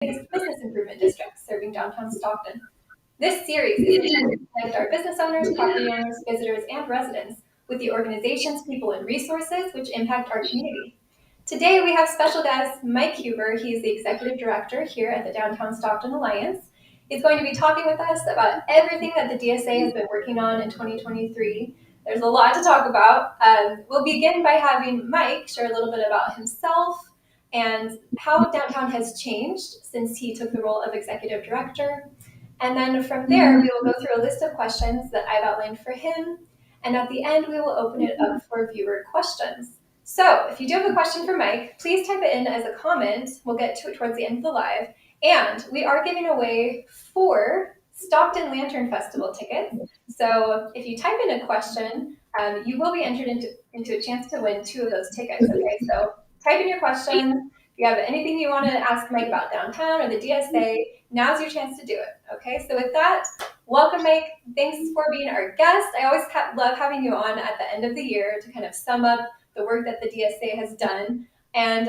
business improvement district serving downtown Stockton. This series is intended to connect our business owners, property owners, visitors, and residents with the organizations, people, and resources which impact our community. Today, we have special guest Mike Huber. He is the executive director here at the Downtown Stockton Alliance. He's going to be talking with us about everything that the DSA has been working on in 2023. There's a lot to talk about. We'll begin by having Mike share a little bit about himself and how downtown has changed since he took the role of executive director. And then from there, we will go through a list of questions that I've outlined for him. And at the end, we will open it up for viewer questions. So if you do have a question for Mike, please type it in as a comment. We'll get to it towards the end of the live. And we are giving away 4 Stockton Lantern Festival tickets. So if you type in a question, you will be entered into a chance to win 2 of those tickets. Okay, so type in your question. If you have anything you want to ask Mike about downtown or the DSA, now's your chance to do it. Okay, so with that, welcome, Mike. Thanks for being our guest. I always love having you on at the end of the year to kind of sum up the work that the DSA has done. And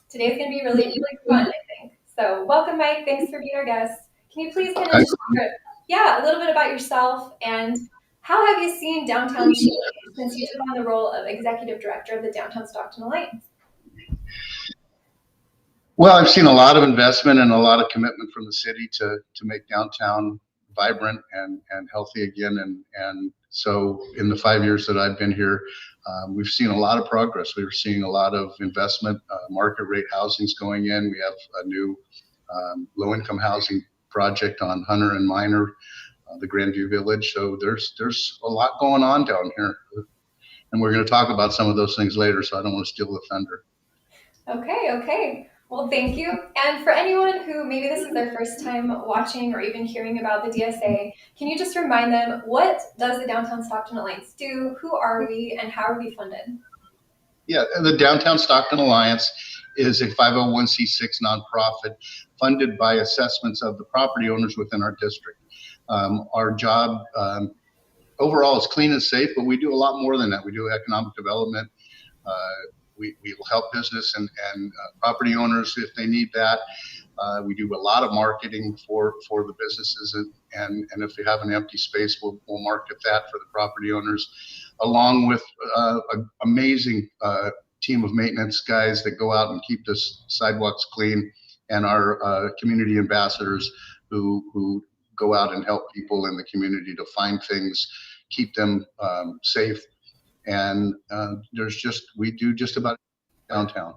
today's going to be really, really fun, I think. So welcome, Mike. Thanks for being our guest. Can you please kind of share, a little bit about yourself and how have you seen downtown change since you took on the role of executive director of the Downtown Stockton Alliance? Well, I've seen a lot of investment and a lot of commitment from the city to make downtown vibrant and healthy again. And so in the 5 years that I've been here, we've seen a lot of progress. We're seeing a lot of investment, market rate housing's going in. We have a new low-income housing project on Hunter and Minor, the Grandview Village. So there's a lot going on down here. And we're going to talk about some of those things later, so I don't want to steal the thunder. Okay. Well, thank you. And for anyone who maybe this is their first time watching or even hearing about the DSA, can you just remind them, what does the Downtown Stockton Alliance do? Who are we and how are we funded? Yeah, the Downtown Stockton Alliance is a 501c6 nonprofit funded by assessments of the property owners within our district. Our job overall is clean and safe, but we do a lot more than that. We do economic development. We will help business and property owners if they need that. We do a lot of marketing for the businesses, and if they have an empty space, we'll market that for the property owners, along with an amazing team of maintenance guys that go out and keep the sidewalks clean, and our community ambassadors who go out and help people in the community to find things, keep them safe. And we do just about downtown.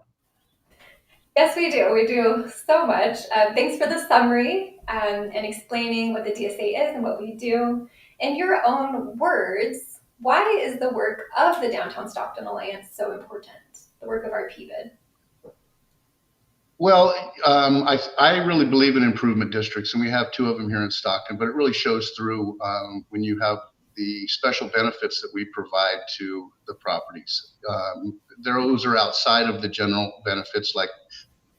Yes, we do. We do so much. Thanks for the summary and explaining what the DSA is and what we do. In your own words, why is the work of the Downtown Stockton Alliance so important, the work of our PBID? Well, I really believe in improvement districts, and we have 2 of them here in Stockton, but it really shows through when you have the special benefits that we provide to the properties. Those are outside of the general benefits like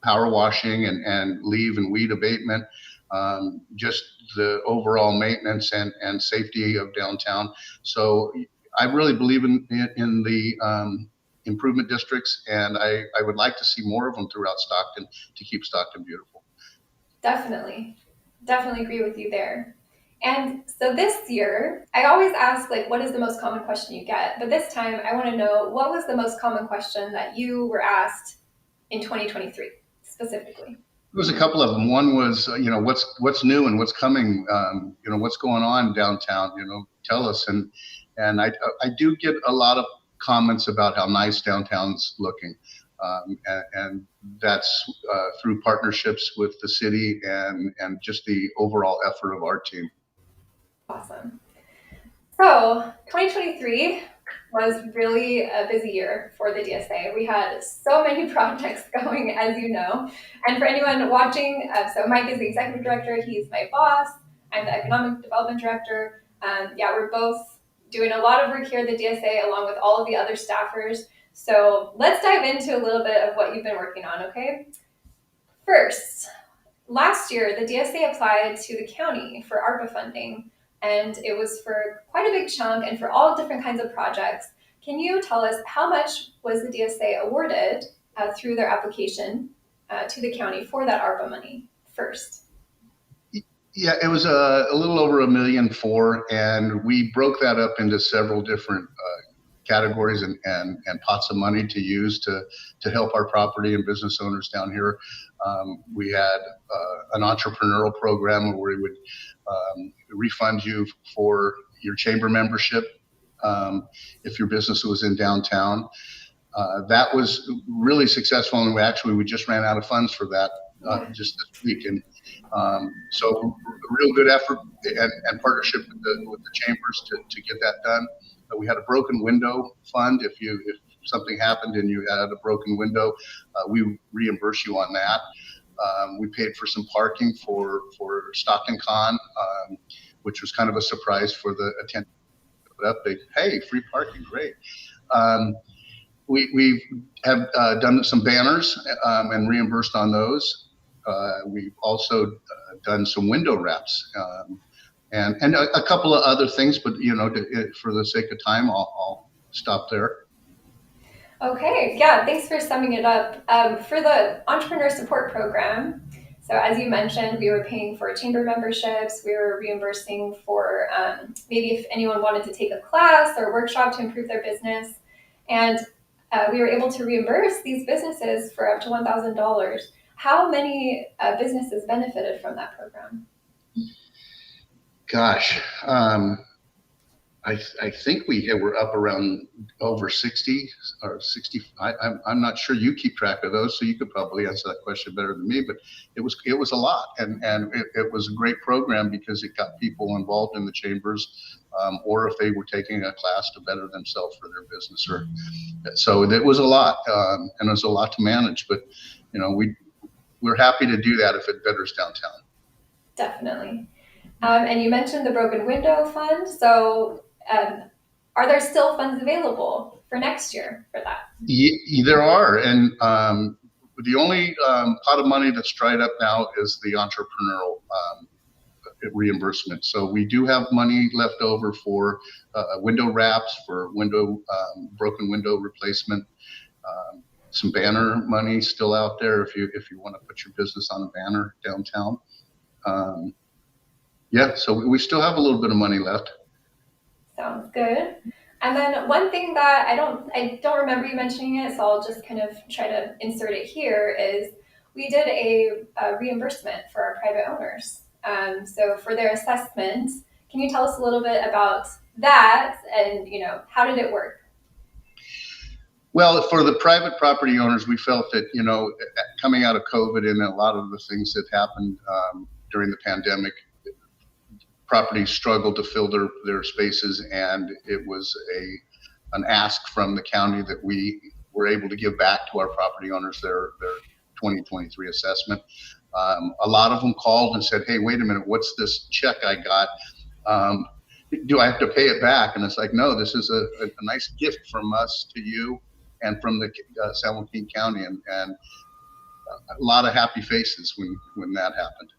power washing and leaf and weed abatement, just the overall maintenance and safety of downtown. So I really believe in the improvement districts, and I would like to see more of them throughout Stockton to keep Stockton beautiful. Definitely agree with you there. And so this year, I always ask, what is the most common question you get? But this time, I want to know, what was the most common question that you were asked in 2023, specifically? There was a couple of them. One was, what's new and what's coming? What's going on downtown? Tell us. And I do get a lot of comments about how nice downtown's looking. And that's through partnerships with the city and just the overall effort of our team. Awesome. So 2023 was really a busy year for the DSA. We had so many projects going, as you know. And for anyone watching, so Mike is the executive director. He's my boss. I'm the economic development director. We're both doing a lot of work here at the DSA along with all of the other staffers. So let's dive into a little bit of what you've been working on, okay? First, last year, the DSA applied to the county for ARPA funding, and it was for quite a big chunk and for all different kinds of projects. Can you tell us how much was the DSA awarded through their application to the county for that ARPA money? first? Yeah, it was a little over $1.4 million, and we broke that up into several different categories and pots of money to use to help our property and business owners down here. We had an entrepreneurial program where we would refund you for your chamber membership if your business was in downtown. That was really successful, and we just ran out of funds for that just this week. And so a real good effort and partnership with the chambers to get that done. We had a broken window fund. If something happened and you had a broken window, we reimburse you on that. We paid for some parking for Stockton Con, which was kind of a surprise for the attendants. Hey, free parking, great. We have done some banners and reimbursed on those. We've also done some window wraps and a couple of other things, but for the sake of time, I'll stop there. Okay, yeah, thanks for summing it up. For the entrepreneur support program, so as you mentioned, we were paying for chamber memberships, we were reimbursing for maybe if anyone wanted to take a class or workshop to improve their business, and we were able to reimburse these businesses for up to $1,000. How many businesses benefited from that program? Gosh, I think we were up around over 60 or 60. I'm not sure. You keep track of those, so you could probably answer that question better than me. But it was a lot, and it was a great program because it got people involved in the chambers, or if they were taking a class to better themselves for their business, so it was a lot, and it was a lot to manage. But we're happy to do that if it betters downtown. Definitely. And you mentioned the broken window fund. So are there still funds available for next year for that? There are. And the only pot of money that's dried up now is the entrepreneurial reimbursement. So we do have money left over for window wraps, for broken window replacement. Some banner money still out there if you want to put your business on a banner downtown. So we still have a little bit of money left. Sounds good. And then one thing that I don't remember you mentioning it, so I'll just kind of try to insert it here, is we did a reimbursement for our private owners. So for their assessments, can you tell us a little bit about that and how did it work? Well, for the private property owners, we felt that coming out of COVID and a lot of the things that happened during the pandemic, properties struggled to fill their spaces, and it was an ask from the county that we were able to give back to our property owners their 2023 assessment. A lot of them called and said, "Hey, wait a minute, what's this check I got? Do I have to pay it back?" And it's like, no, this is a nice gift from us to you and from the San Joaquin County, and a lot of happy faces when that happened.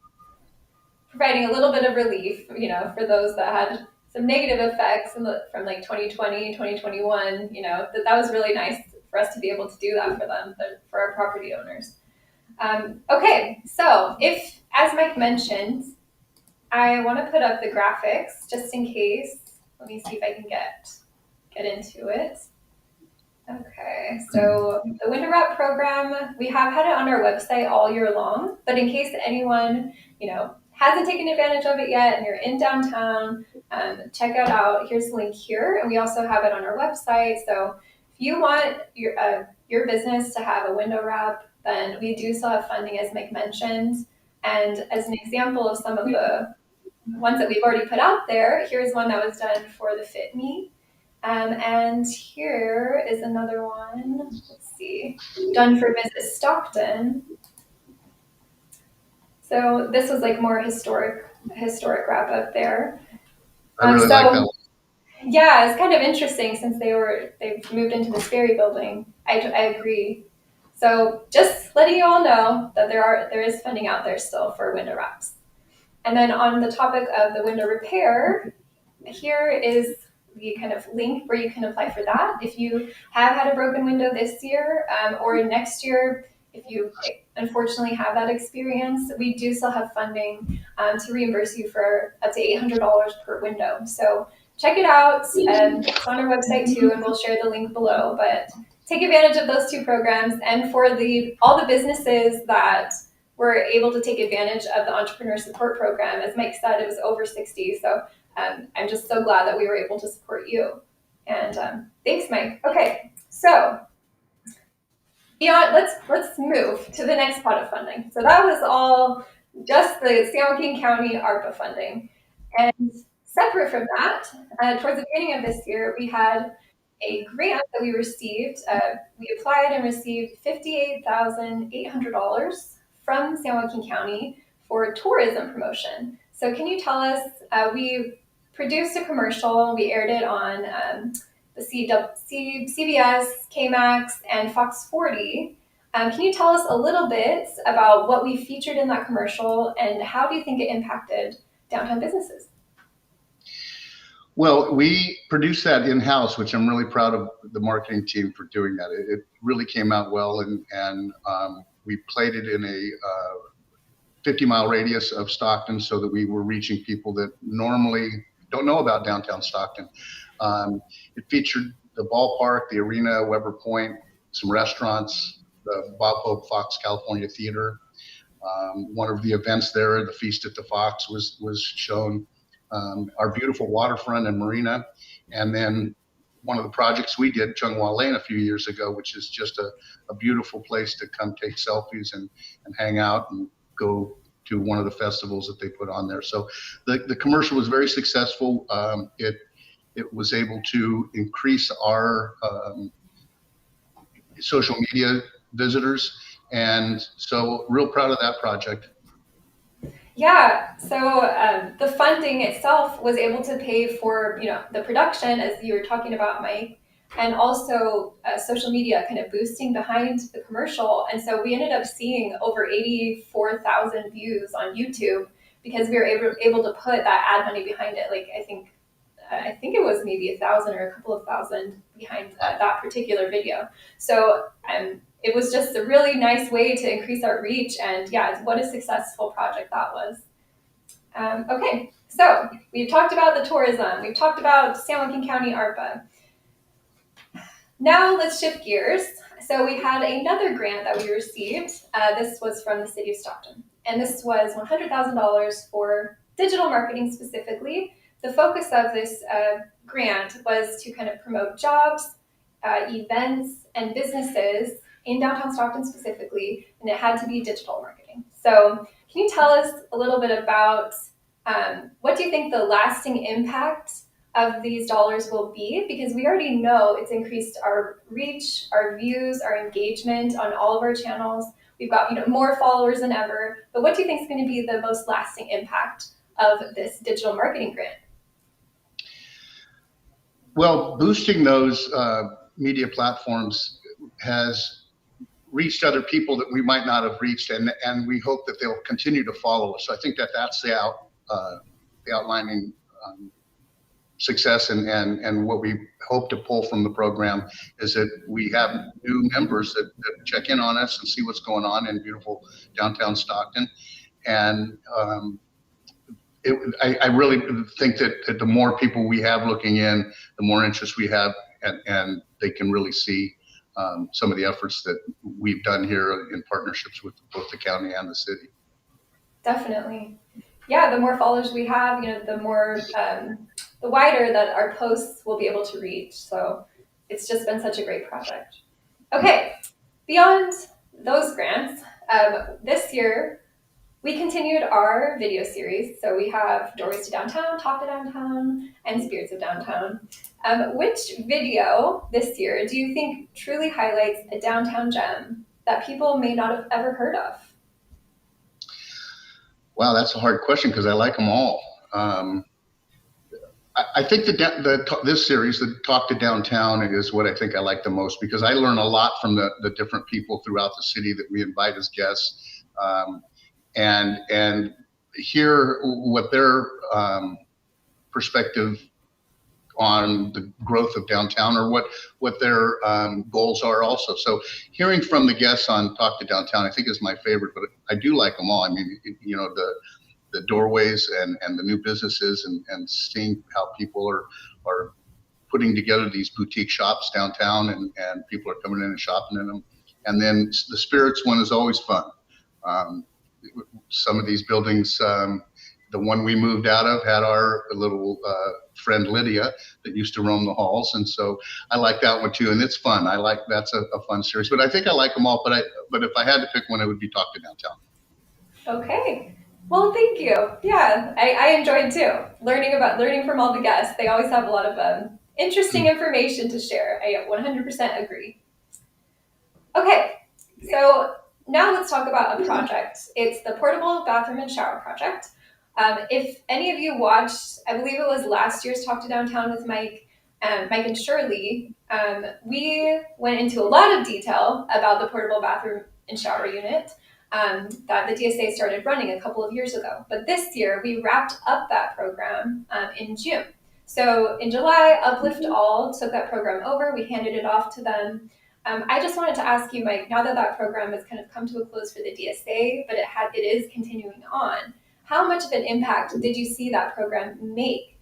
Providing a little bit of relief, for those that had some negative effects from like 2020, 2021, that was really nice for us to be able to do that for them, for our property owners. Okay, so if, as Mike mentioned, I want to put up the graphics just in case. Let me see if I can get into it. Okay, so the window wrap program, we have had it on our website all year long, but in case anyone, hasn't taken advantage of it yet and you're in downtown, check it out. Here's the link here, and we also have it on our website. So if you want your business to have a window wrap, then we do still have funding, as Mike mentioned. And as an example of some of the ones that we've already put out there, here's one that was done for the Fit Me. And here is another one, let's see, done for Visit Stockton. So this was like more historic wrap up there. I really like that one. Yeah, it's kind of interesting since they've moved into the Sperry building. I agree. So just letting you all know that there is funding out there still for window wraps. And then on the topic of the window repair, here is the kind of link where you can apply for that. If you have had a broken window this year or next year, if you unfortunately have that experience, we do still have funding to reimburse you for up to $800 per window. So check it out. It's on our website too, and we'll share the link below. But take advantage of those two programs. And for all the businesses that were able to take advantage of the entrepreneur support program, as Mike said, it was over 60. So I'm just so glad that we were able to support you. And thanks, Mike. Okay, so beyond, let's move to the next pot of funding. So that was all just the San Joaquin County ARPA funding. And separate from that, towards the beginning of this year, we had a grant that we received. We applied and received $58,800 from San Joaquin County for tourism promotion. So can you tell us, we produced a commercial, we aired it on the CBS, KMAX, and Fox 40. Can you tell us a little bit about what we featured in that commercial and how do you think it impacted downtown businesses? Well, we produced that in-house, which I'm really proud of the marketing team for doing that. It really came out well, and we played it in a 50-mile radius of Stockton so that we were reaching people that normally don't know about downtown Stockton. It featured the ballpark, the arena, Weber Point, some restaurants, the Bob Hope Fox California Theater. One of the events there, the Feast at the Fox, was shown. Our beautiful waterfront and marina, and then one of the projects we did, Chunghwa Lane, a few years ago, which is just a beautiful place to come take selfies and hang out and go to one of the festivals that they put on there. So the commercial was very successful. It was able to increase our social media visitors, and so real proud of that project. Yeah, so the funding itself was able to pay for, the production, as you were talking about, Mike, and also social media kind of boosting behind the commercial. And so we ended up seeing over 84,000 views on YouTube because we were able to put that ad money behind it. Like I think it was maybe 1,000 or a couple of thousand behind that particular video. So it was just a really nice way to increase our reach, and yeah, what a successful project that was. Okay, so we've talked about the tourism, we've talked about San Joaquin County ARPA. Now let's shift gears. So we had another grant that we received. This was from the city of Stockton, and this was $100,000 for digital marketing specifically. The focus of this grant was to kind of promote jobs, events, and businesses in downtown Stockton specifically, and it had to be digital marketing. So can you tell us a little bit about what do you think the lasting impact of these dollars will be? Because we already know it's increased our reach, our views, our engagement on all of our channels. We've got more followers than ever, but what do you think is going to be the most lasting impact of this digital marketing grant? Well, boosting those media platforms has reached other people that we might not have reached, and we hope that they'll continue to follow us. So I think that's the outlining success, and what we hope to pull from the program is that we have new members that check in on us and see what's going on in beautiful downtown Stockton. And I really think that the more people we have looking in, the more interest we have, and they can really see some of the efforts that we've done here in partnerships with both the county and the city. Definitely. Yeah, the more followers we have, the more, the wider that our posts will be able to reach. So it's just been such a great project. Okay, beyond those grants, this year, we continued our video series. So we have Doorways to Downtown, Talk to Downtown, and Spirits of Downtown. Which video this year do you think truly highlights a downtown gem that people may not have ever heard of? Wow, that's a hard question because I like them all. I think this series, the Talk to Downtown, is what I think I like the most because I learn a lot from the different people throughout the city that we invite as guests. And hear what their perspective on the growth of downtown or what their goals are also. So hearing from the guests on Talk to Downtown, I think is my favorite, but I do like them all. I mean, you know, the doorways and the new businesses and seeing how people are putting together these boutique shops downtown and people are coming in and shopping in them. And then the spirits one is always fun. Some of these buildings, the one we moved out of had our little friend Lydia that used to roam the halls, and so I like that one too, and it's fun. I like that's a fun series, but I think I like them all. But if I had to pick one, it would be Talk to Downtown. Okay. Well, thank you. Yeah, I enjoyed too learning from all the guests. They always have a lot of interesting information to share. I 100% agree. Okay, so now let's talk about a project. It's the portable bathroom and shower project. If any of you watched, I believe it was last year's Talk to Downtown with Mike and Shirley, we went into a lot of detail about the portable bathroom and shower unit that the DSA started running a couple of years ago. But this year, we wrapped up that program in June. So in July, Uplift All took that program over. We handed it off to them. I just wanted to ask you, Mike, now that that program has kind of come to a close for the DSA, but it is continuing on, how much of an impact did you see that program make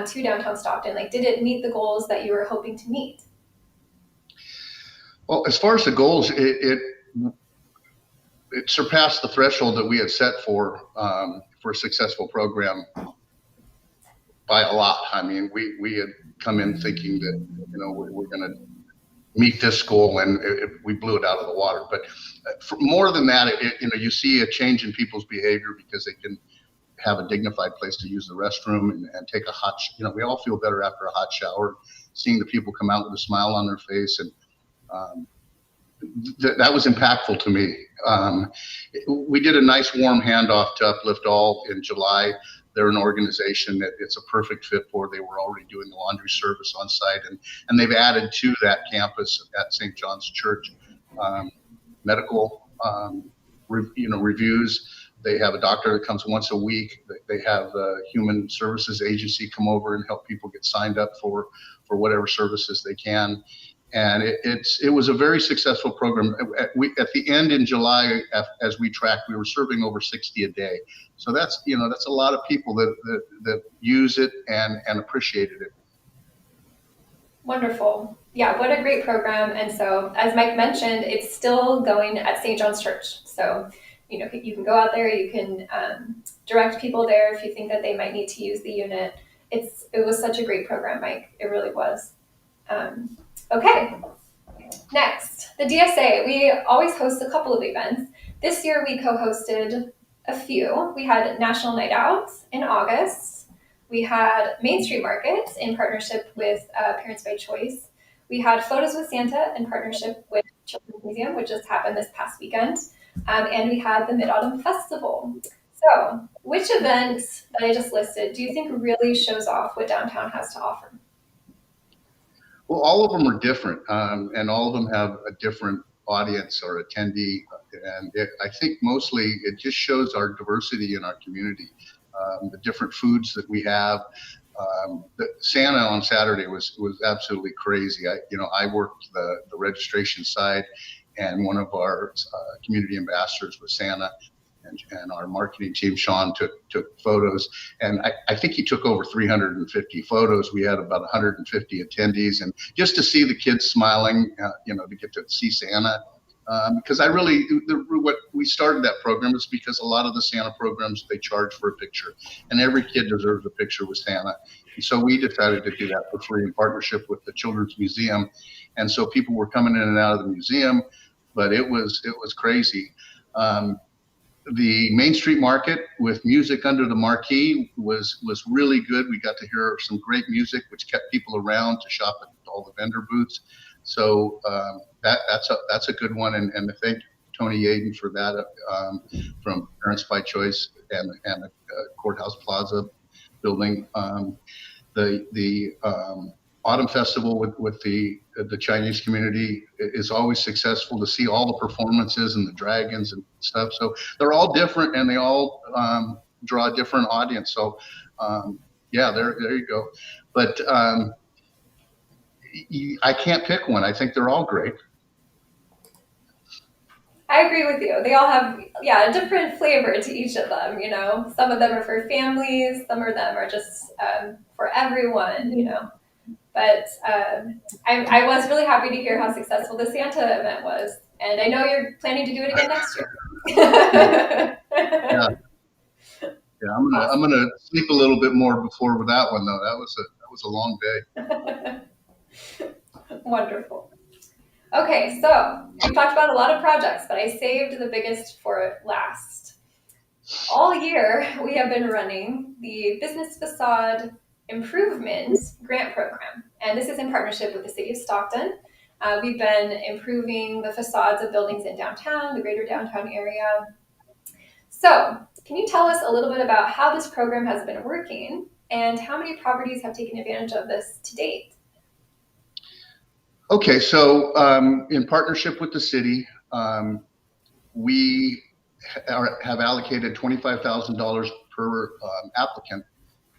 to Downtown Stockton? Like, did it meet the goals that you were hoping to meet? Well, as far as the goals, it surpassed the threshold that we had set for a successful program by a lot. I mean, we had come in thinking that, you know, we're going to meet this goal, and we blew it out of the water. But for more than that, you know, you see a change in people's behavior because they can have a dignified place to use the restroom and take a hot, you know, we all feel better after a hot shower, seeing the people come out with a smile on their face. And that was impactful to me. We did a nice warm handoff to Uplift All in July. They're an organization that it's a perfect fit for. They were already doing the laundry service on site, and they've added to that campus at St. John's Church medical reviews. They have a doctor that comes once a week. They have a human services agency come over and help people get signed up for whatever services they can. And it was a very successful program. At the end in July, as we tracked, we were serving over 60 a day. So that's a lot of people that use it and appreciated it. Wonderful. Yeah, what a great program. And so, as Mike mentioned, it's still going at St. John's Church. So, you know, you can go out there, you can direct people there if you think that they might need to use the unit. It was such a great program, Mike. It really was. Okay, next, the DSA. We always host a couple of events. This year we co-hosted a few. We had National Night Out in August. We had Main Street Market in partnership with Parents by Choice. We had Photos with Santa in partnership with Children's Museum, which just happened this past weekend. And we had the Mid-Autumn Festival. So which events that I just listed do you think really shows off what downtown has to offer? Well, all of them are different, and all of them have a different audience or attendee. And I think mostly it just shows our diversity in our community, the different foods that we have. The Santa on Saturday was absolutely crazy. I worked the registration side, and one of our community ambassadors was Santa. And our marketing team, Sean, took photos, and I think he took over 350 photos. We had about 150 attendees, and just to see the kids smiling, to get to see Santa, because what we started that program is because a lot of the Santa programs, they charge for a picture, and every kid deserves a picture with Santa. And so we decided to do that for free in partnership with the Children's Museum, and so people were coming in and out of the museum, but it was crazy. The Main Street Market with music under the marquee was really good. We got to hear some great music, which kept people around to shop at all the vendor booths. So that's a good one, and I thank Tony Yaden for that from Parents by Choice and the Courthouse Plaza building. The Autumn Festival with the Chinese community is always successful to see all the performances and the dragons and stuff. So they're all different, and they all draw a different audience. So there you go. But I can't pick one. I think they're all great. I agree with you. They all have, a different flavor to each of them, you know. Some of them are for families, some of them are just for everyone, you know. But I was really happy to hear how successful the Santa event was. And I know you're planning to do it again next year. Yeah. Yeah, I'm gonna sleep a little bit more before with that one though. That was a long day. Wonderful. Okay, so we've talked about a lot of projects, but I saved the biggest for last. All year, we have been running the Business Facade Improvement Grant Program, and this is in partnership with the City of Stockton. We've been improving the facades of buildings in downtown, the greater downtown area. So, can you tell us a little bit about how this program has been working and how many properties have taken advantage of this to date? Okay, so in partnership with the city, we have allocated $25,000 per applicant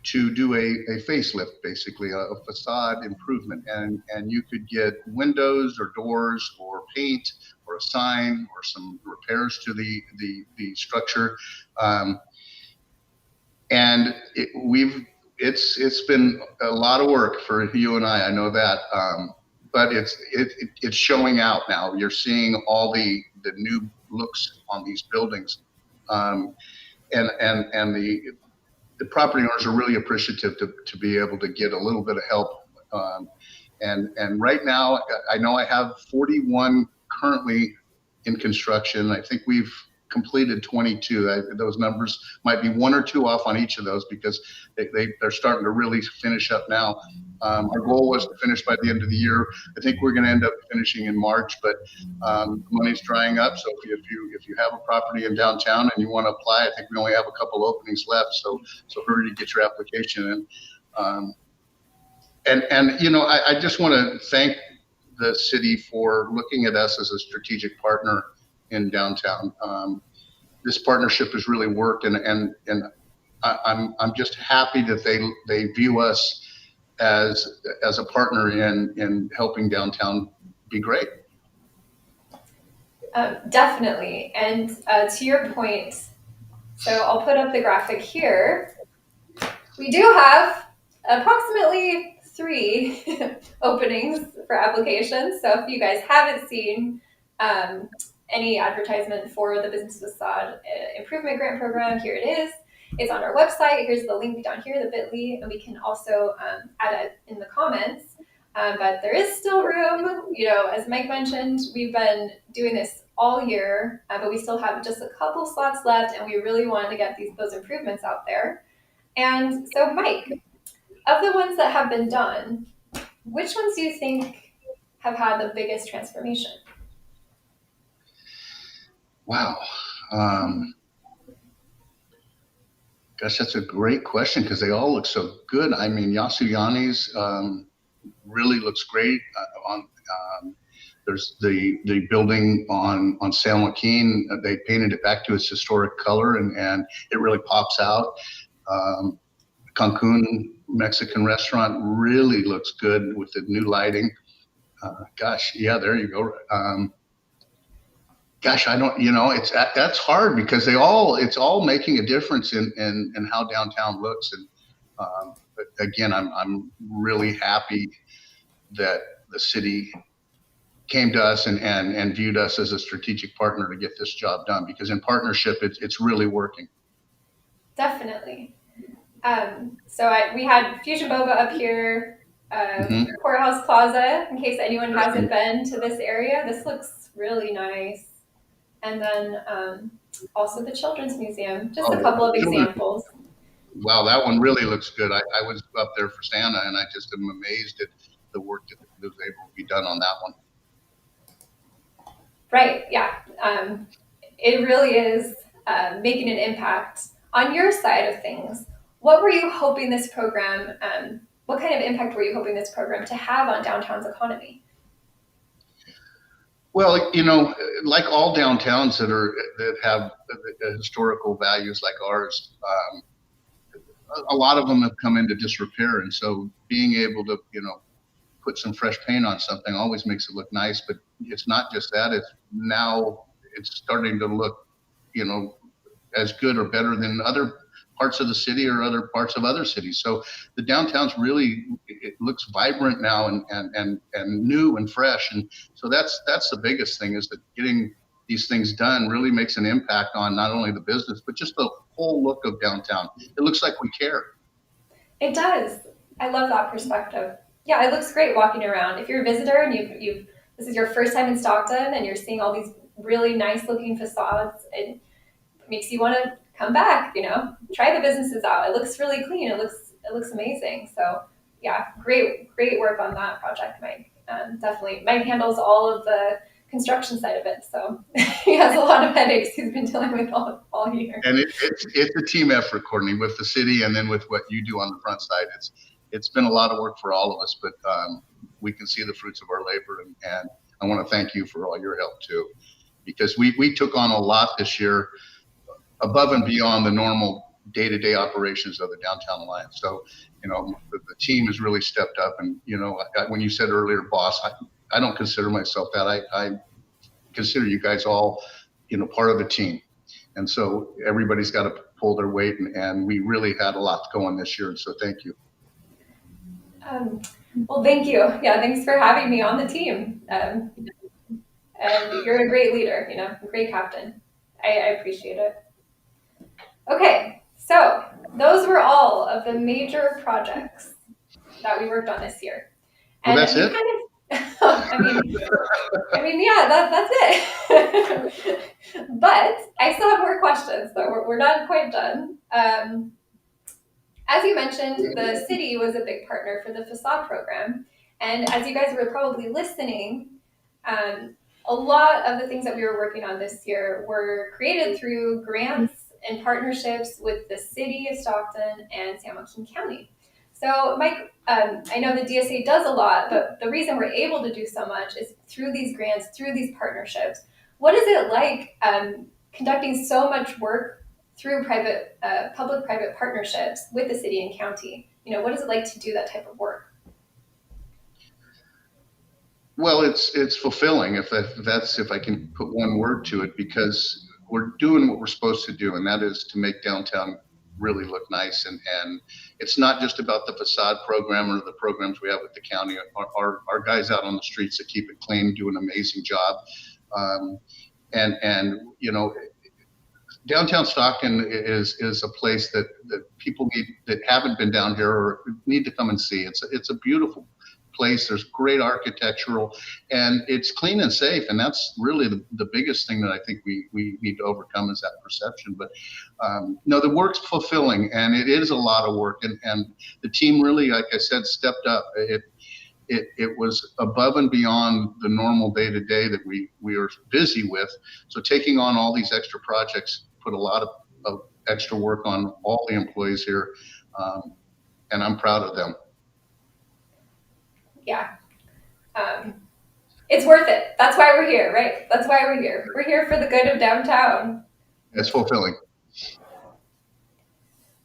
to do a facelift, basically a facade improvement, and you could get windows or doors or paint or a sign or some repairs to the structure, and it's been a lot of work for you and I know that, but it's showing out now. You're seeing all the new looks on these buildings, and the property owners are really appreciative to be able to get a little bit of help. And right now, I know I have 41 currently in construction. I think we've completed 22. Those numbers might be one or two off on each of those because they're starting to really finish up now. Our goal was to finish by the end of the year. I think we're going to end up finishing in March, but money's drying up. So if you have a property in downtown and you want to apply, I think we only have a couple openings left. So hurry to get your application in. And you know, I just want to thank the city for looking at us as a strategic partner in downtown. This partnership has really worked, and I'm just happy that they view us as a partner in helping downtown be great. Definitely, and to your point, so I'll put up the graphic here. We do have approximately 3 openings for applications. So if you guys haven't seen any advertisement for the Business Facade Improvement Grant Program, here it is. It's on our website. Here's the link down here, the bit.ly, and we can also add it in the comments. But there is still room. You know, as Mike mentioned, we've been doing this all year, but we still have just a couple slots left, and we really want to get those improvements out there. And so, Mike, of the ones that have been done, which ones do you think have had the biggest transformation? Wow. Gosh, that's a great question because they all look so good. I mean, Yasuyani's really looks great. There's the building on San Joaquin. They painted it back to its historic color, and it really pops out. Cancun Mexican restaurant really looks good with the new lighting. Gosh, yeah, there you go. Gosh, I don't, you know, that's hard because it's all making a difference in how downtown looks. And but again, I'm really happy that the city came to us and viewed us as a strategic partner to get this job done, because in partnership, it's really working. Definitely. So we had Fusion Boba up here, Courthouse Plaza, in case anyone hasn't been to this area. This looks really nice. And then also the Children's Museum, just a couple of examples. Wow, that one really looks good. I was up there for Santa, and I just am amazed at the work that was able to be done on that one. Right, yeah. It really is making an impact. On your side of things, what were you hoping this program, what kind of impact were you hoping this program to have on downtown's economy? Well, you know, like all downtowns that have historical values like ours, a lot of them have come into disrepair, and so being able to, you know, put some fresh paint on something always makes it look nice, but it's not just that. It's starting to look, as good or better than other parts of the city or other parts of other cities. So the downtown's really, it looks vibrant now and new and fresh. And so that's the biggest thing, is that getting these things done really makes an impact on not only the business, but just the whole look of downtown. It looks like we care. It does. I love that perspective. Yeah, it looks great walking around. If you're a visitor and this is your first time in Stockton and you're seeing all these really nice looking facades, it makes you want to come back, try the businesses out. It looks really clean. It looks amazing. So yeah, great work on that project, Mike. Definitely. Mike handles all of the construction side of it. So he has a lot of headaches he's been dealing with all year. And it's a team effort, Courtney, with the city and then with what you do on the front side. It's been a lot of work for all of us, but we can see the fruits of our labor. And I want to thank you for all your help too, because we took on a lot this year above and beyond the normal day-to-day operations of the Downtown Alliance. So, the team has really stepped up. And, when you said earlier, boss, I don't consider myself that. I consider you guys all, part of the team. And so everybody's got to pull their weight, and we really had a lot going this year. And so thank you. Well, thank you. Yeah, thanks for having me on the team. And you're a great leader, a great captain. I appreciate it. Okay, so those were all of the major projects that we worked on this year. And well, that's it? Yeah, that's it. But I still have more questions, so we're not quite done. As you mentioned, the city was a big partner for the Facade program. And as you guys were probably listening, a lot of the things that we were working on this year were created through grants and partnerships with the city of Stockton and San Joaquin County. So Mike, I know the DSA does a lot, but the reason we're able to do so much is through these grants, through these partnerships. What is it like conducting so much work through public-private partnerships with the city and county? What is it like to do that type of work? Well, it's fulfilling, if I can put one word to it, because we're doing what we're supposed to do, and that is to make downtown really look nice. And it's not just about the Facade program or the programs we have with the county. Our guys out on the streets that keep it clean do an amazing job. And Downtown Stockton is a place that people that haven't been down here or need to come and see. It's a beautiful place. There's great architectural, and it's clean and safe, and that's really the biggest thing that I think we need to overcome, is that perception. But no, the work's fulfilling, and it is a lot of work, and the team really, like I said, stepped up. It was above and beyond the normal day-to-day that we are busy with. So taking on all these extra projects put a lot of extra work on all the employees here, and I'm proud of them. Yeah. It's worth it. That's why we're here, right? That's why we're here. We're here for the good of downtown. It's fulfilling.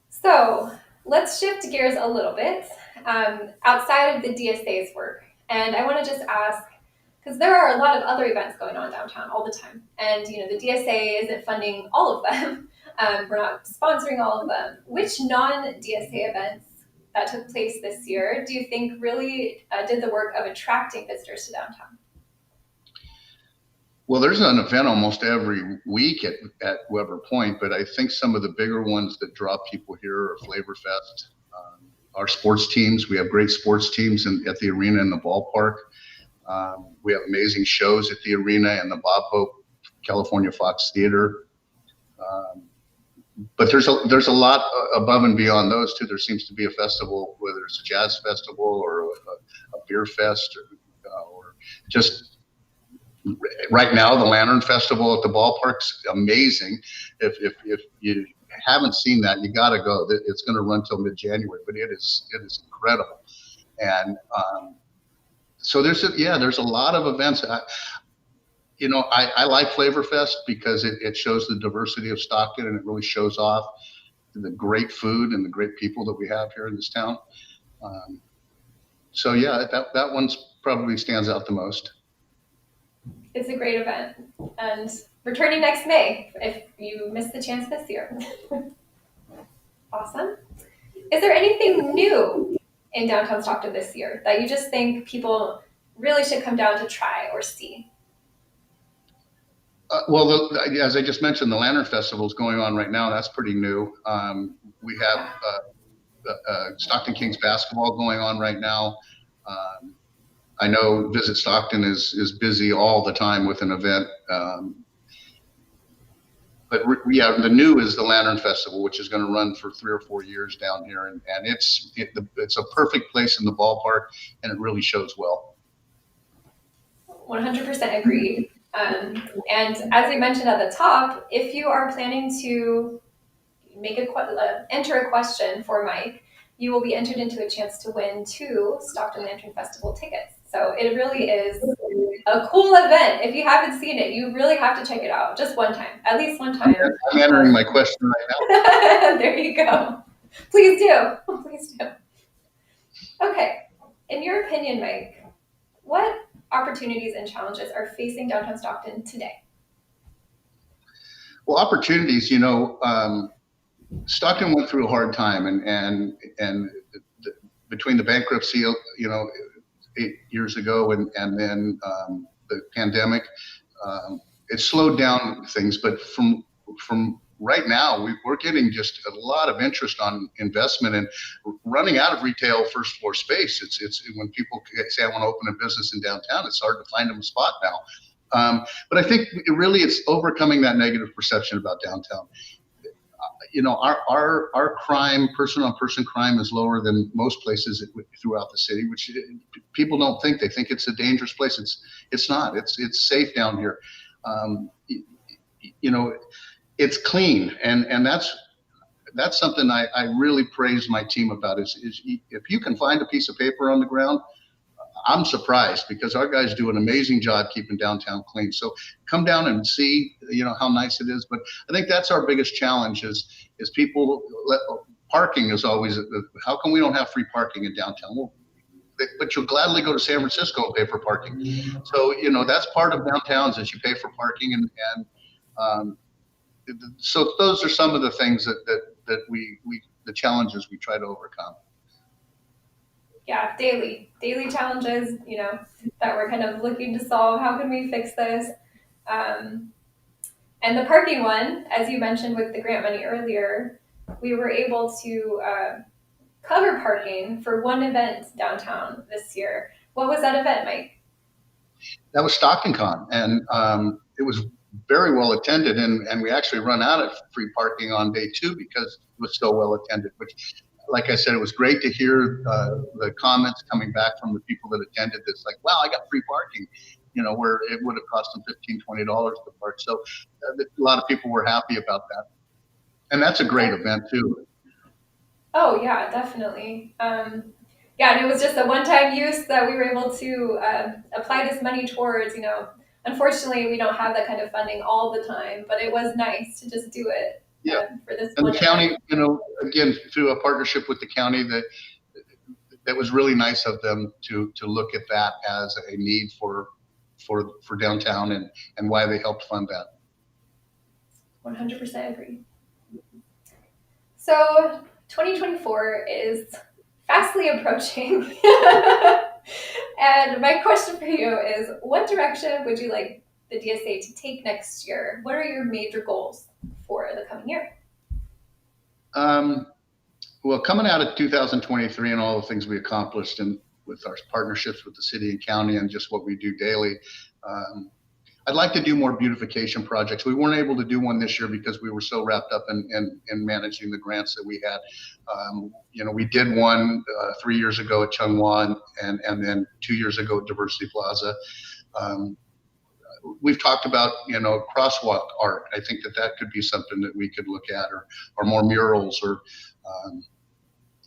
So let's shift gears a little bit outside of the DSA's work. And I want to just ask, because there are a lot of other events going on downtown all the time. And, the DSA isn't funding all of them. We're not sponsoring all of them. Which non-DSA events that took place this year do you think really did the work of attracting visitors to downtown? Well, there's an event almost every week at Weber Point, but I think some of the bigger ones that draw people here are Flavor Fest, our sports teams. We have great sports teams at the arena and the ballpark. We have amazing shows at the arena and the Bob Hope California Fox Theater. But there's a lot above and beyond those too. There seems to be a festival, whether it's a jazz festival or a beer fest, or just right now the Lantern Festival at the ballpark's amazing. If you haven't seen that, you got to go. It's going to run till mid-January, but it is incredible. And so there's a lot of events. I like Flavor Fest because it shows the diversity of Stockton, and it really shows off the great food and the great people that we have here in this town. So yeah, that one's probably stands out the most. It's a great event, and returning next May if you missed the chance this year. Awesome. Is there anything new in downtown Stockton this year that you just think people really should come down to try or see? Well, as I just mentioned, the Lantern Festival is going on right now. That's pretty new. We have Stockton Kings basketball going on right now. I know Visit Stockton is busy all the time with an event. But yeah, the new is the Lantern Festival, which is going to run for 3 or 4 years down here, and it's a perfect place in the ballpark, and it really shows well. 100% agreed. And as we mentioned at the top, if you are planning to enter a question for Mike, you will be entered into a chance to win 2 Stockton Lantern Festival tickets. So it really is a cool event. If you haven't seen it, you really have to check it out just one time, at least one time. I'm entering my question right now. There you go. Please do. Please do. Okay. In your opinion, Mike, what opportunities and challenges are facing downtown Stockton today? Well, opportunities, Stockton went through a hard time, and between the bankruptcy, 8 years ago, and then the pandemic, it slowed down things. But from right now, we're getting just a lot of interest on investment and running out of retail first floor space. It's when people say I want to open a business in downtown, it's hard to find them a spot now. But I think it's overcoming that negative perception about downtown. Our crime, person-on-person crime, is lower than most places throughout the city, which people don't think. They think it's a dangerous place. It's not. It's safe down here. It's clean, and that's something I really praise my team about. Is if you can find a piece of paper on the ground, I'm surprised, because our guys do an amazing job keeping downtown clean. So come down and see, how nice it is. But I think that's our biggest challenge is people. Parking is always, how come we don't have free parking in downtown? Well, but you'll gladly go to San Francisco and pay for parking. So, that's part of downtowns, is you pay for parking. And so those are some of the things that the challenges we try to overcome. Yeah, daily challenges, that we're kind of looking to solve. How can we fix this? And the parking one, as you mentioned with the grant money earlier, we were able to cover parking for one event downtown this year. What was that event, Mike? That was Stockton Con, and it was very well attended, and we actually run out of free parking on day 2 because it was so well attended, which, like I said, it was great to hear the comments coming back from the people that attended. It's like, wow, I got free parking, where it would have cost them $15, $20 to park. So a lot of people were happy about that. And that's a great event too. Oh yeah, definitely. Yeah, and it was just a one-time use that we were able to apply this money towards. Unfortunately, we don't have that kind of funding all the time, but it was nice to just do it. Yeah, for this. And the county, again, through a partnership with the county, that was really nice of them to look at that as a need for downtown, and why they helped fund that. 100% agree. So 2024 is fastly approaching. And my question for you is, what direction would you like the DSA to take next year? What are your major goals for the coming year? Well, coming out of 2023 and all the things we accomplished, and with our partnerships with the city and county and just what we do daily, I'd like to do more beautification projects. We weren't able to do one this year because we were so wrapped up in managing the grants that we had. We did one 3 years ago at Chunghwa, and then 2 years ago at Diversity Plaza. We've talked about, crosswalk art. I think that could be something that we could look at, or more murals,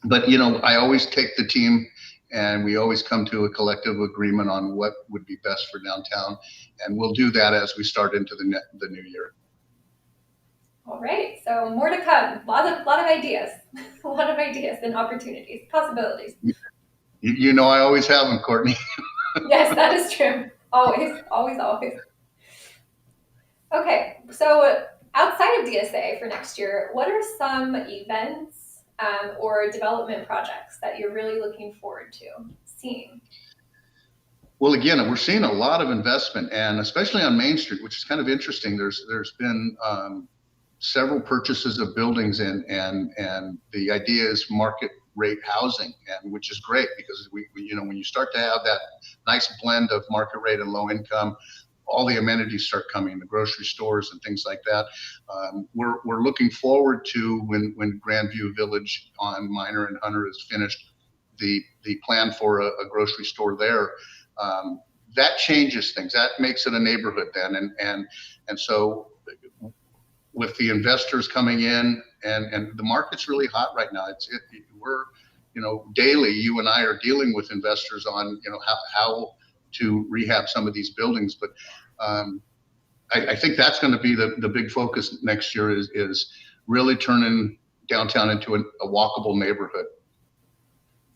but I always take the team, and we always come to a collective agreement on what would be best for downtown, and we'll do that as we start into the new year. All right, so more to come. A lot of ideas, a lot of ideas and opportunities, possibilities. You know I always have them, Courtney. Yes, that is true. Always, always, always. Okay, so outside of DSA for next year, what are some events or development projects that you're really looking forward to seeing? Well, again, we're seeing a lot of investment, and especially on Main Street, which is kind of interesting. There's been several purchases of buildings, and the idea is market rate housing, and which is great because we when you start to have that nice blend of market rate and low income, all the amenities start coming, the grocery stores and things like that. We're looking forward to when Grandview Village on Minor and Hunter is finished, the plan for a grocery store there. That changes things. That makes it a neighborhood then, and so with the investors coming in, and the market's really hot right now. We're daily, you and I are dealing with investors on how to rehab some of these buildings, but I think that's going to be the big focus next year is really turning downtown into a walkable neighborhood.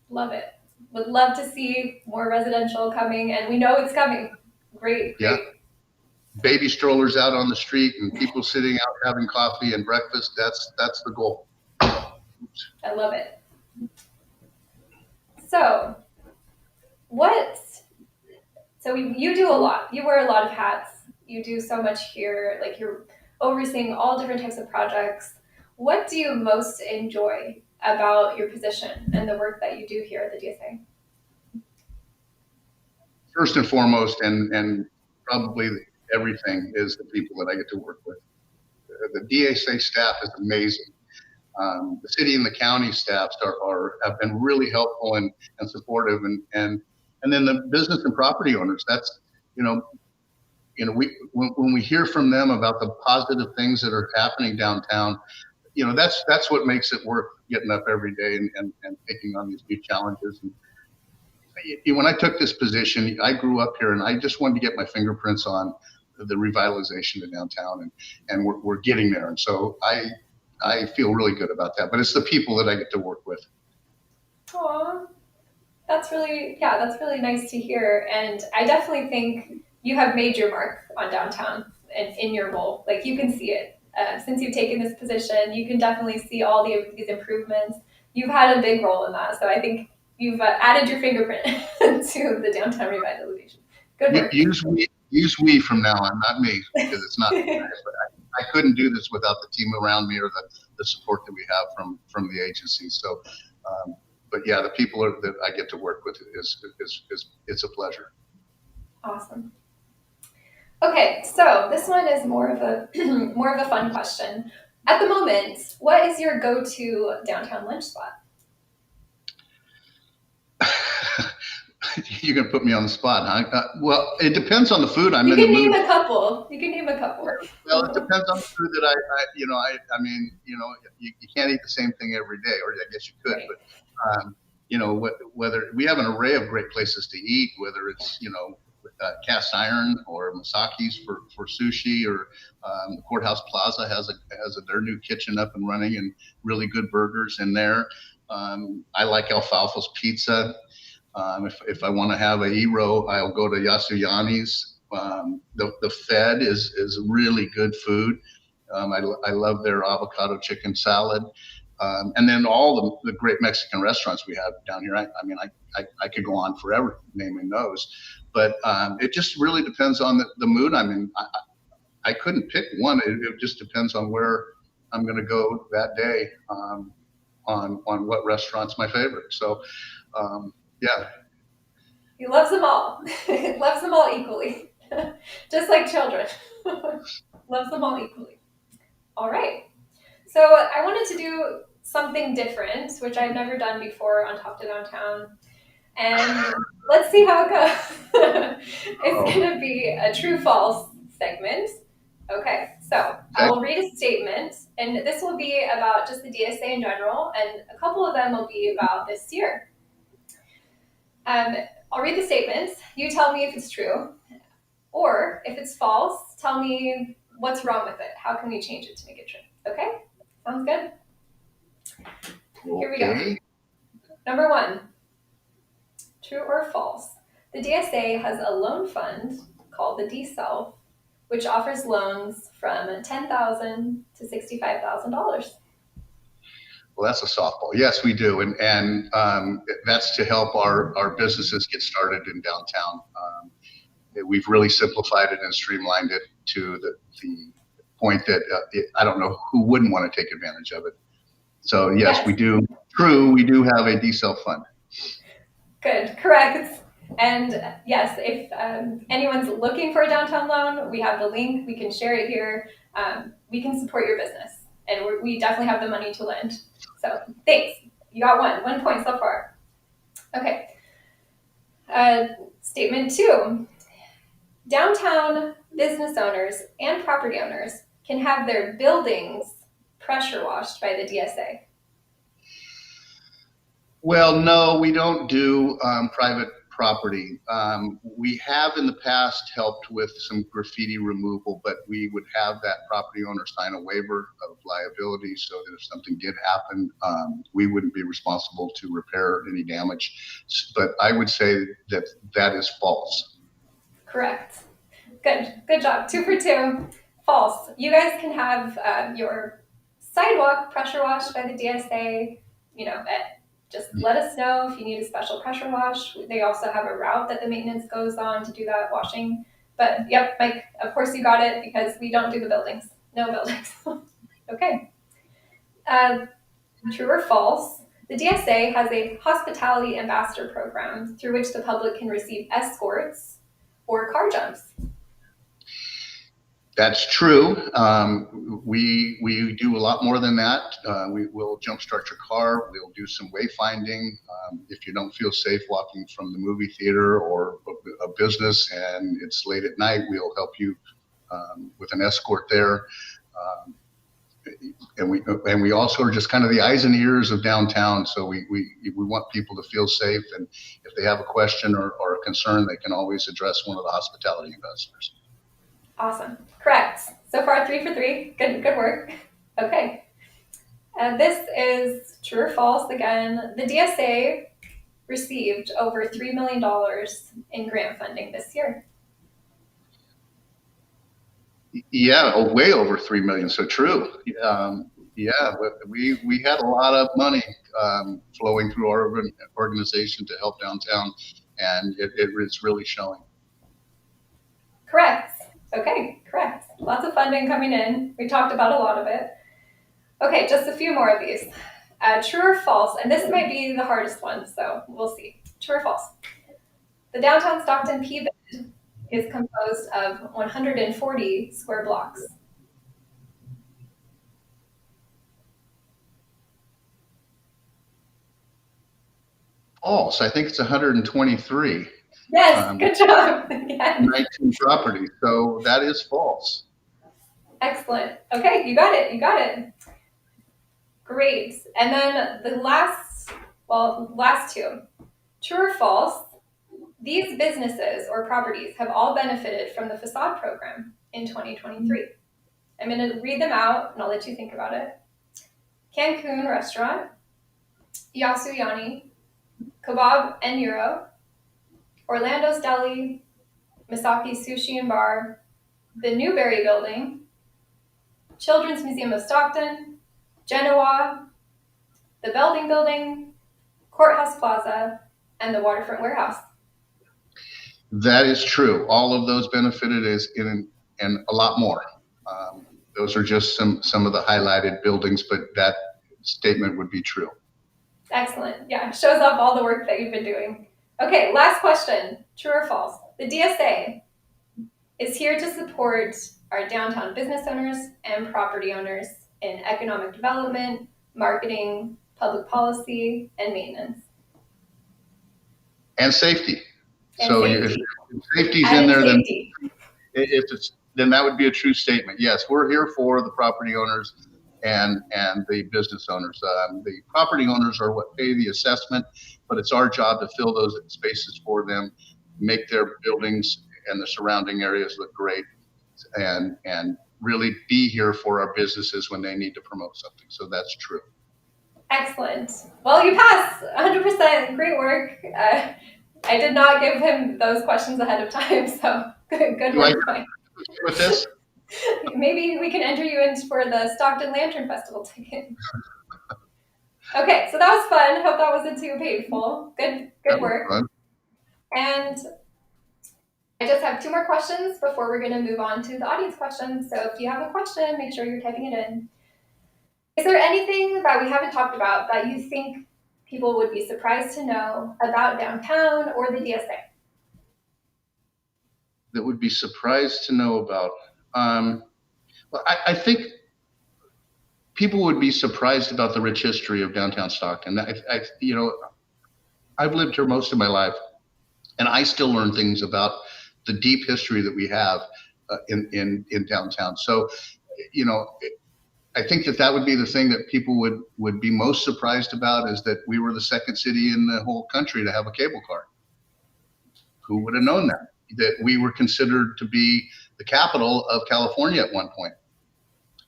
Love it. Would love to see more residential coming, and we know it's coming. Great. Yeah. Baby strollers out on the street and people sitting out having coffee and breakfast. That's the goal. I love it. So you do a lot. You wear a lot of hats. You do so much here. Like, you're overseeing all different types of projects. What do you most enjoy about your position and the work that you do here at the DSA? First and foremost, and probably everything, is the people that I get to work with. The DSA staff is amazing. The city and the county staffs have been really helpful and supportive, and then the business and property owners. That's when we hear from them about the positive things that are happening downtown, that's what makes it worth getting up every day and taking on these new challenges. And when I took this position, I grew up here and I just wanted to get my fingerprints on the revitalization of downtown, and we're getting there. And so I feel really good about that, but it's the people that I get to work with. Aw, that's really nice to hear. And I definitely think you have made your mark on downtown and in your role. Like, you can see it. Since you've taken this position, you can definitely see all these improvements. You've had a big role in that. So I think you've added your fingerprint to the downtown revitalization. Good work. Use we from now on, not me, because it's not. I couldn't do this without the team around me or the support that we have from the agency. So, but yeah, the people that I get to work with it's a pleasure. Awesome. Okay, so this one is more of a fun question. At the moment, what is your go-to downtown lunch spot? You're gonna put me on the spot, huh? Well, it depends on the food. You can name a couple. Well, it depends on the food that I mean, you can't eat the same thing every day, or I guess you could, right. But whether we have an array of great places to eat, whether it's Cast Iron or Masaki's for sushi, or the Courthouse Plaza has their new kitchen up and running and really good burgers in there. I like Alfalfa's Pizza. If I want to have a gyro, I'll go to Yasuyani's. The Fed is really good food. I love their avocado chicken salad. And then all the great Mexican restaurants we have down here. I could go on forever naming those, but it just really depends on the mood I'm in. I couldn't pick one. It just depends on where I'm going to go that day, on what restaurant's my favorite. So, yeah. He loves them all. Loves them all equally. Just like children. Loves them all equally. All right. So I wanted to do something different, which I've never done before on Top to Downtown. And let's see how it goes. It's going to be a true-false segment. Okay, so I will read a statement, and this will be about just the DSA in general, and a couple of them will be about this year. I'll read the statements. You tell me if it's true, or if it's false, tell me what's wrong with it. How can we change it to make it true? Okay? Sounds good? Here we go. Number 1. True or false? The DSA has a loan fund called the DSA, which offers loans from $10,000 to $65,000. Well, that's a softball. Yes, we do, and that's to help our businesses get started in downtown. We've really simplified it and streamlined it to the point that I don't know who wouldn't want to take advantage of it. So yes, we do. True, we do have a DSA fund. Good, correct. And yes, if anyone's looking for a downtown loan, we have the link. We can share it here. We can support your business, and we definitely have the money to lend. So thanks. You got 1 point so far. Okay. Statement 2. Downtown business owners and property owners can have their buildings pressure washed by the DSA. Well, no, we don't do private property. We have in the past helped with some graffiti removal, but we would have that property owner sign a waiver of liability so that if something did happen, we wouldn't be responsible to repair any damage. But I would say that that is false. Correct. Good job. 2 for 2. False. You guys can have your sidewalk pressure washed by the DSA. Just let us know if you need a special pressure wash. They also have a route that the maintenance goes on to do that washing. But yep, Mike, of course you got it because we don't do the buildings. No buildings. Okay. True or false? The DSA has a hospitality ambassador program through which the public can receive escorts or car jumps. That's true. We do a lot more than that. We will jumpstart your car. We'll do some wayfinding. If you don't feel safe walking from the movie theater or a business and it's late at night, we'll help you with an escort there. And we also are just kind of the eyes and ears of downtown. So we want people to feel safe. And if they have a question or a concern, they can always address one of the hospitality ambassadors. Awesome. Correct. So far, 3 for 3. Good work. Okay. This is true or false again. The DSA received over $3 million in grant funding this year. Yeah, way over 3 million. So true. Yeah, we had a lot of money flowing through our organization to help downtown, and it's really showing. Correct. Okay, correct. Lots of funding coming in. We talked about a lot of it. Okay, just a few more of these. True or false, and this might be the hardest one, so we'll see. True or false? The Downtown Stockton P-bid is composed of 140 square blocks. False. I think it's 123. Yes, good job. Yes. 19 properties. So that is false. Excellent. Okay, you got it. Great. And then the last 2. True or false? These businesses or properties have all benefited from the Facade program in 2023. I'm going to read them out and I'll let you think about it. Cancun Restaurant, Yasuyani, Kebab and Euro, Orlando's Deli, Misaki Sushi and Bar, the Newberry Building, Children's Museum of Stockton, Genoa, the Belding Building, Courthouse Plaza, and the Waterfront Warehouse. That is true. All of those benefited and a lot more. Those are just some of the highlighted buildings, but that statement would be true. Excellent. Yeah, shows off all the work that you've been doing. Okay, last question. True or false? The DSA is here to support our downtown business owners and property owners in economic development, marketing, public policy, and maintenance. And safety. And so safety. If safety's in there, then that would be a true statement. Yes, we're here for the property owners and the business owners. The property owners are what pay the assessment, but it's our job to fill those spaces for them, make their buildings and the surrounding areas look great, and really be here for our businesses when they need to promote something. So that's true. Excellent. Well, you passed 100%. Great work. I did not give him those questions ahead of time, so good Do I work, Mike. with this? Maybe we can enter you in for the Stockton Lantern Festival ticket. Okay, so that was fun. Hope that wasn't too painful. Good work. Fun. And I just have 2 more questions before we're going to move on to the audience questions. So if you have a question, make sure you're typing it in. Is there anything that we haven't talked about that you think people would be surprised to know about downtown or the DSA? That would be surprised to know about. Well, I think people would be surprised about the rich history of downtown Stockton. I've lived here most of my life, and I still learn things about the deep history that we have in downtown. So, I think that would be the thing that people would be most surprised about, is that we were the second city in the whole country to have a cable car. Who would have known that? That we were considered to be the capital of California at one point.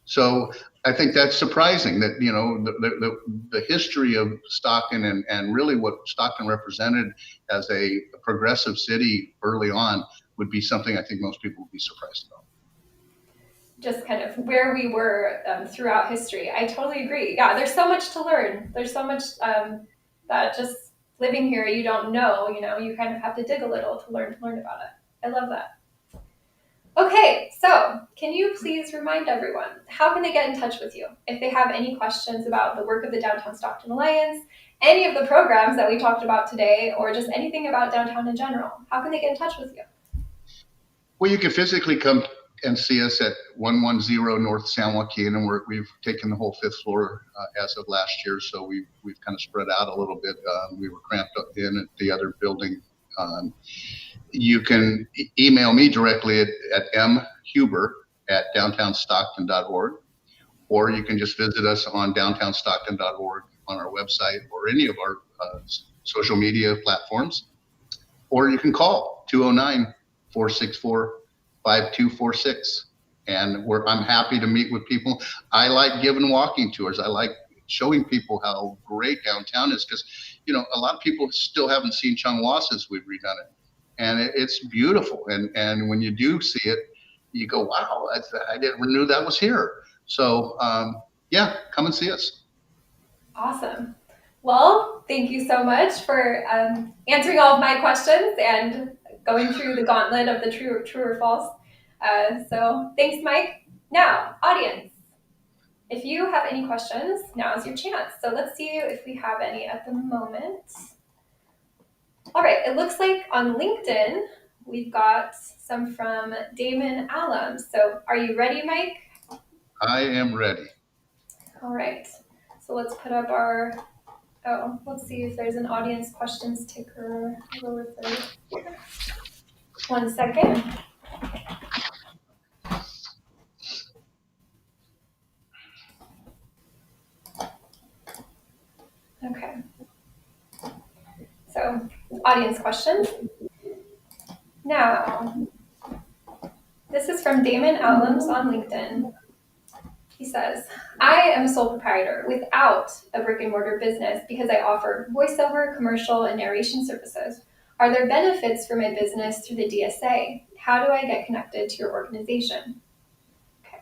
So I think that's surprising that, the history of Stockton and really what Stockton represented as a progressive city early on would be something I think most people would be surprised about. Just kind of where we were throughout history. I totally agree. Yeah, there's so much to learn. There's so much that just living here you don't know. You kind of have to dig a little to learn about it. I love that. Okay, so can you please remind everyone, how can they get in touch with you if they have any questions about the work of the Downtown Stockton Alliance, any of the programs that we talked about today, or just anything about downtown in general? How can they get in touch with you? Well, you can physically come and see us at 110 North San Joaquin, and we've taken the whole 5th floor as of last year, so we've kind of spread out a little bit. We were cramped up in at the other building. You can email me directly at mhuber@downtownstockton.org, or you can just visit us on downtownstockton.org on our website or any of our social media platforms, or you can call 209-464-5246. And I'm happy to meet with people. I like giving walking tours. I like showing people how great downtown is, because a lot of people still haven't seen Changhua since we've redone it, and it's beautiful. And when you do see it, you go, wow, I never knew that was here. So yeah, come and see us. Awesome. Well, thank you so much for answering all of my questions and going through the gauntlet of the true or false. So thanks, Mike. Now, audience, if you have any questions, now is your chance. So let's see if we have any at the moment. All right, it looks like on LinkedIn, we've got some from Damon Alum. So are you ready, Mike? I am ready. All right, so let's put up let's see if there's an audience questions ticker. Lower third. 1 second. Okay. So, audience questions. Now, this is from Damon Allums on LinkedIn. He says, I am a sole proprietor without a brick and mortar business because I offer voiceover, commercial, and narration services. Are there benefits for my business through the DSA? How do I get connected to your organization? Okay.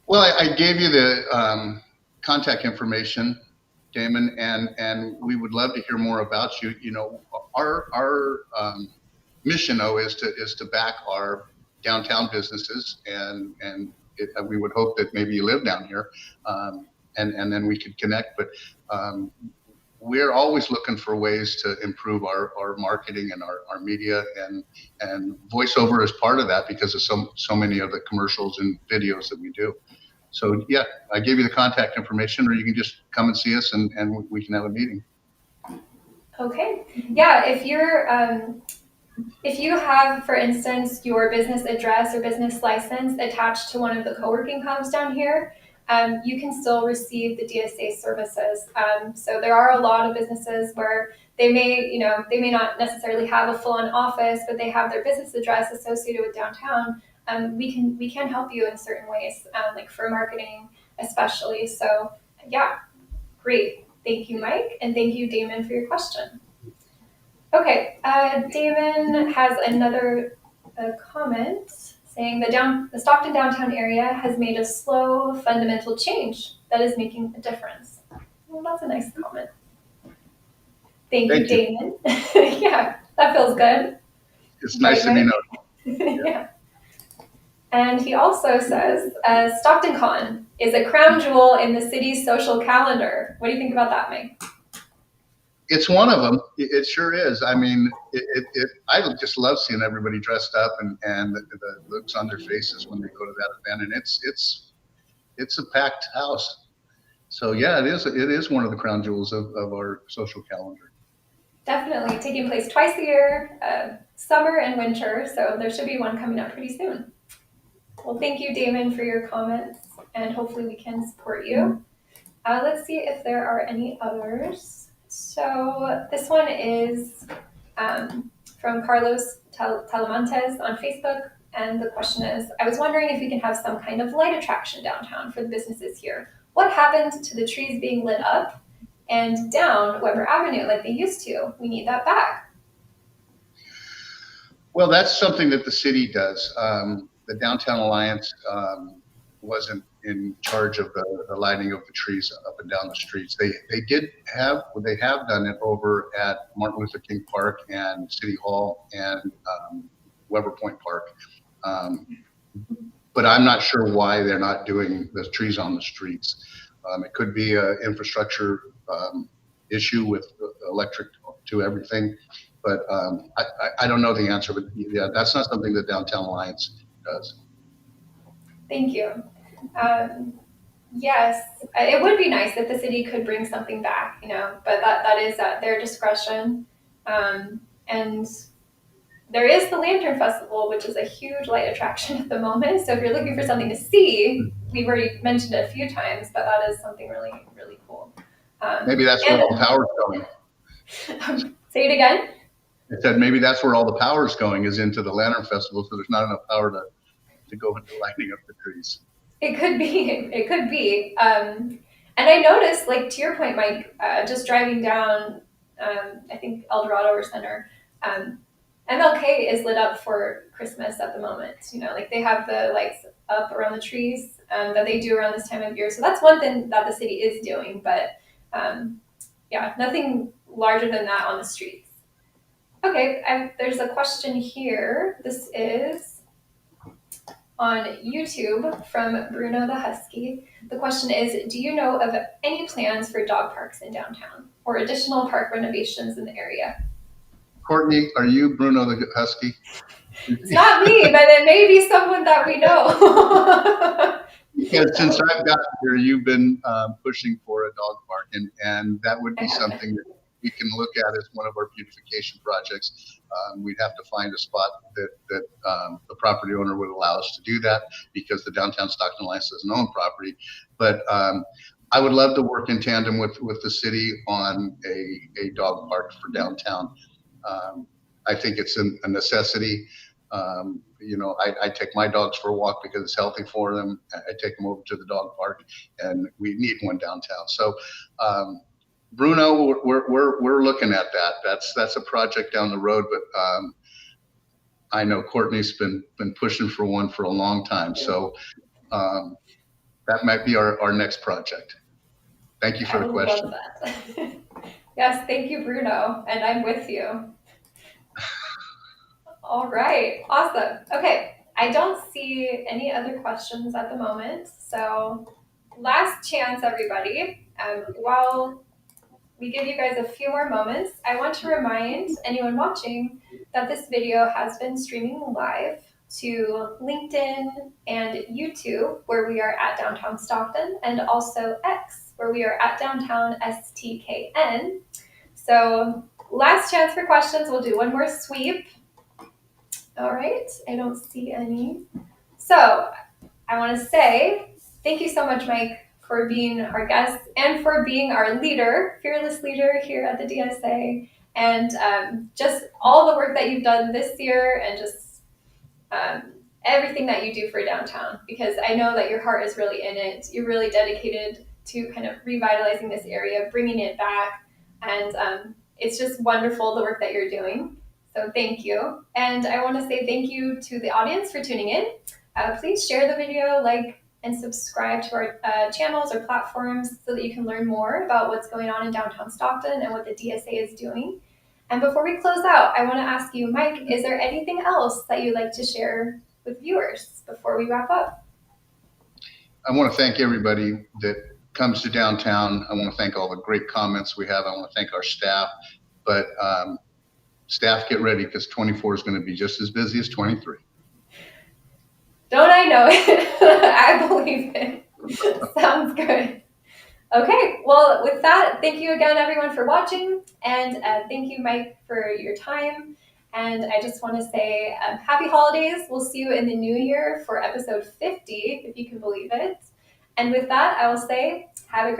Well, I gave you the contact information, Damon, and we would love to hear more about you. Our mission, though, is to back our downtown businesses, and we would hope that maybe you live down here, and then we could connect. But we're always looking for ways to improve our marketing and our media, and voiceover is part of that because of so many of the commercials and videos that we do. So yeah, I gave you the contact information, or you can just come and see us and we can have a meeting. Okay. Yeah, if you have, for instance, your business address or business license attached to one of the co-working hubs down here, you can still receive the DSA services. So there are a lot of businesses where they may not necessarily have a full-on office, but they have their business address associated with downtown. We can help you in certain ways, like for marketing especially. So yeah, great. Thank you, Mike, and thank you, Damon, for your question. Okay, Damon has another comment saying the Stockton downtown area has made a slow, fundamental change that is making a difference. Well, that's a nice comment. Thank you, Damon. Yeah, that feels good. It's nice to be noticed. Yeah. And he also says, Stockton Con is a crown jewel in the city's social calendar. What do you think about that, Mike? It's one of them. It sure is. I mean, I just love seeing everybody dressed up and the looks on their faces when they go to that event. And it's a packed house. So yeah, it is one of the crown jewels of our social calendar. Definitely taking place twice a year, summer and winter. So there should be one coming up pretty soon. Well, thank you, Damon, for your comments, and hopefully we can support you. Let's see if there are any others. So this one is from Carlos Talamantes on Facebook, and the question is, I was wondering if we can have some kind of light attraction downtown for the businesses here. What happened to the trees being lit up and down Weber Avenue like they used to? We need that back. Well, that's something that the city does. The Downtown Alliance wasn't in charge of the lighting of the trees up and down the streets. They have done it over at Martin Luther King Park and City Hall and Weber Point Park. But I'm not sure why they're not doing the trees on the streets. It could be an infrastructure issue with electric to everything. But I don't know the answer, but yeah, that's not something the Downtown Alliance does. Thank you. Yes, it would be nice if the city could bring something back, but that is at their discretion. And there is the Lantern Festival, which is a huge light attraction at the moment. So if you're looking for something to see, we've already mentioned it a few times, but that is something really, really cool. Maybe that's where all the power's going. Say it again. I said maybe that's where all the power is going, is into the Lantern Festival, so there's not enough power to go into lighting up the trees. It could be. And I noticed, like, to your point, Mike, just driving down, I think El Dorado or Center, MLK is lit up for Christmas at the moment. Like they have the lights up around the trees that they do around this time of year. So that's one thing that the city is doing, but yeah, nothing larger than that on the streets. Okay, there's a question here. This is on YouTube from Bruno the Husky. The question is, do you know of any plans for dog parks in downtown or additional park renovations in the area? Courtney, are you Bruno the Husky? It's not me, but it may be someone that we know. Because since I've gotten here, you've been pushing for a dog park, and that would be something that we can look at as one of our beautification projects. We'd have to find a spot that the property owner would allow us to do that, because the Downtown Stockton Alliance doesn't own property. But I would love to work in tandem with the city on a dog park for downtown. I think it's a necessity. I take my dogs for a walk because it's healthy for them. I take them over to the dog park, and we need one downtown. So, Bruno, we're looking at that. That's a project down the road, but I know Courtney's been pushing for one for a long time. So that might be our next project. Thank you for the question. Love that. Yes, thank you, Bruno, and I'm with you. All right, awesome. Okay, I don't see any other questions at the moment. So last chance, everybody. While we give you guys a few more moments, I want to remind anyone watching that this video has been streaming live to LinkedIn and YouTube, where we are at Downtown Stockton, and also X, where we are at Downtown STKN. So last chance for questions. We'll do one more sweep. All right, I don't see any. So I want to say thank you so much, Mike, for being our guest and for being our leader, fearless leader here at the DSA, and just all the work that you've done this year, and just everything that you do for downtown, because I know that your heart is really in it. You're really dedicated to kind of revitalizing this area, bringing it back, and it's just wonderful the work that you're doing. So thank you. And I want to say thank you to the audience for tuning in. Please share the video, like, and subscribe to our channels or platforms so that you can learn more about what's going on in downtown Stockton and what the DSA is doing. And before we close out, I want to ask you, Mike, is there anything else that you'd like to share with viewers before we wrap up? I want to thank everybody that comes to downtown. I want to thank all the great comments we have. I want to thank our staff, but staff, get ready, because 24 is going to be just as busy as 23. Don't I know it? I believe it. Sounds good. Okay, well, with that, thank you again, everyone, for watching, and thank you, Mike, for your time. And I just want to say happy holidays. We'll see you in the new year for episode 50, if you can believe it. And with that, I will say have a great